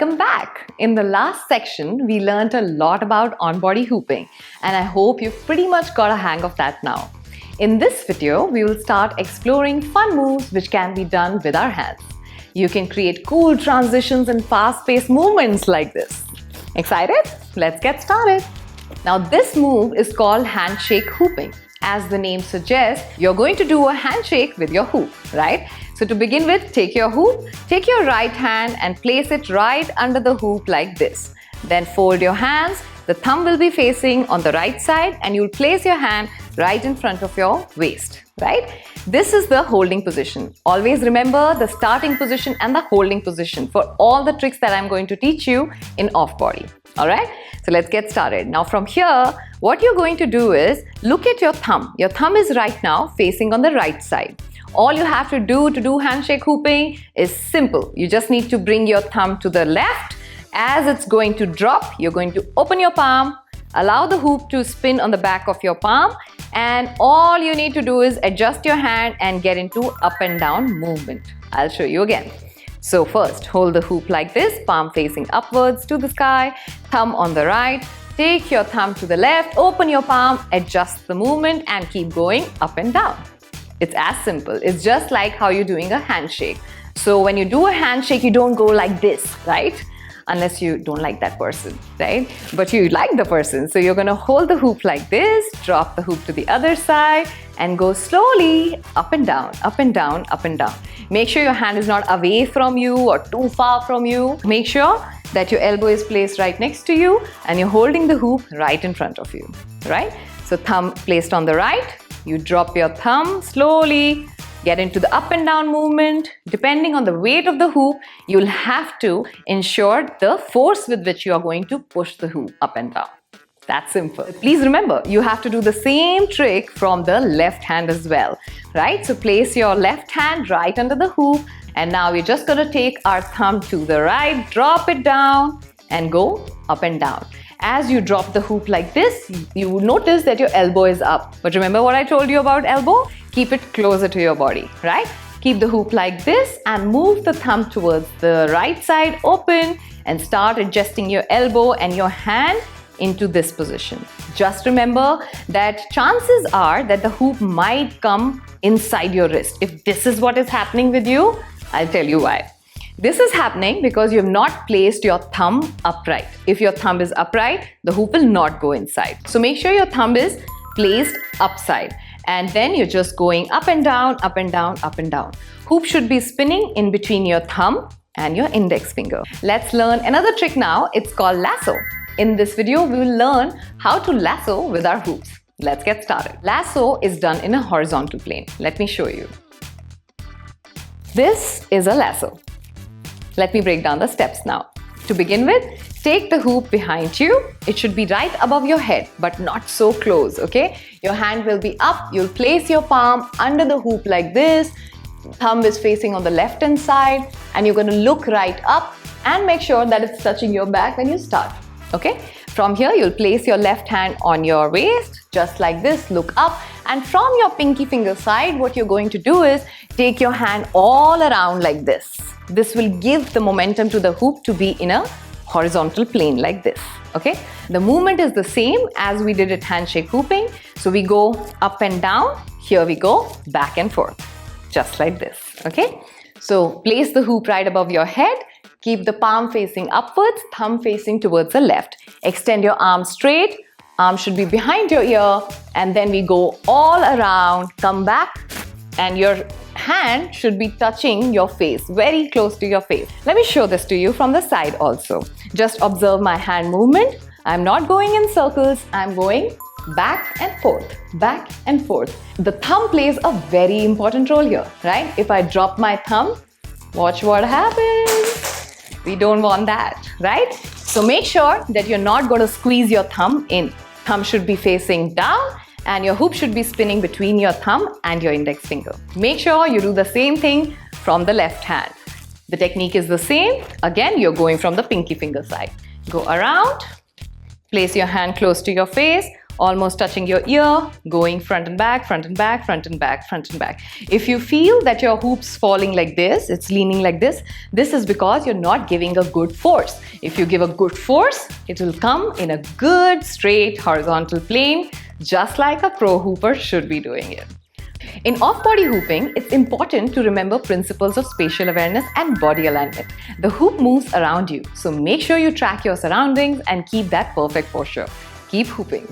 Welcome back. In the last section, we learned a lot about on-body hooping, and I hope you've pretty much got a hang of that now. In this video, we will start exploring fun moves which can be done with our hands. You can create cool transitions and fast-paced movements like this. Excited? Let's get started. Now, this move is called handshake hooping. As the name suggests, you're going to do a handshake with your hoop, right? So to begin with, take your hoop, take your right hand and place it right under the hoop like this. Then fold your hands, the thumb will be facing on the right side and you'll place your hand right in front of your waist, right? This is the holding position. Always remember the starting position and the holding position for all the tricks that I'm going to teach you in off-body, all right? So let's get started. Now from here, what you're going to do is look at your thumb. Your thumb is right now facing on the right side. All you have to do handshake hooping is simple. You just need to bring your thumb to the left. As it's going to drop, you're going to open your palm, allow the hoop to spin on the back of your palm, and all you need to do is adjust your hand and get into up and down movement. I'll show you again. So first, hold the hoop like this, palm facing upwards to the sky, thumb on the right. Take your thumb to the left, open your palm, adjust the movement and keep going up and down. It's as simple. It's just like how you're doing a handshake. So when you do a handshake, you don't go like this, right? Unless you don't like that person, right? But you like the person. So you're gonna hold the hoop like this, drop the hoop to the other side and go slowly up and down, up and down, up and down. Make sure your hand is not away from you or too far from you. Make sure that your elbow is placed right next to you and you're holding the hoop right in front of you, right? So thumb placed on the right, you drop your thumb slowly, get into the up and down movement. Depending on the weight of the hoop, you'll have to ensure the force with which you are going to push the hoop up and down. That's simple. Please remember, you have to do the same trick from the left hand as well, right? So place your left hand right under the hoop and now we're just going to take our thumb to the right, drop it down and go up and down. As you drop the hoop like this, you will notice that your elbow is up. But remember what I told you about elbow? Keep it closer to your body, right? Keep the hoop like this and move the thumb towards the right side open and start adjusting your elbow and your hand into this position. Just remember that chances are that the hoop might come inside your wrist. If this is what is happening with you, I'll tell you why. This is happening because you have not placed your thumb upright. If your thumb is upright, the hoop will not go inside. So make sure your thumb is placed upside. And then you're just going up and down, up and down, up and down. Hoop should be spinning in between your thumb and your index finger. Let's learn another trick now. It's called lasso. In this video, we will learn how to lasso with our hoops. Let's get started. Lasso is done in a horizontal plane. Let me show you. This is a lasso. Let me break down the steps now. To begin with, take the hoop behind you. It should be right above your head, but not so close, okay? Your hand will be up. You'll place your palm under the hoop like this. Thumb is facing on the left hand side and you're going to look right up and make sure that it's touching your back when you start, okay? From here, you'll place your left hand on your waist, just like this, look up. And from your pinky finger side, what you're going to do is take your hand all around like this. This will give the momentum to the hoop to be in a horizontal plane like this, okay? The movement is the same as we did at handshake hooping. So we go up and down, here we go, back and forth, just like this, okay? So place the hoop right above your head, keep the palm facing upwards, thumb facing towards the left. Extend your arm straight, arm should be behind your ear, and then we go all around, come back, and your hand should be touching your face, very close to your face. Let me show this to you from the side also. Just observe my hand movement. I'm not going in circles, I'm going back and forth, back and forth. The thumb plays a very important role here, right? If I drop my thumb, watch what happens. We don't want that, right? So make sure that you're not going to squeeze your thumb in. Thumb should be facing down and your hoop should be spinning between your thumb and your index finger. Make sure you do the same thing from the left hand. The technique is the same. Again, you're going from the pinky finger side. Go around, place your hand close to your face, almost touching your ear, going front and back, front and back, front and back, front and back. If you feel that your hoop's falling like this, it's leaning like this is because you're not giving a good force. If you give a good force, it will come in a good, straight, horizontal plane, just like a pro hooper should be doing it. In off-body hooping, it's important to remember principles of spatial awareness and body alignment. The hoop moves around you, so make sure you track your surroundings and keep that perfect posture. Keep hooping.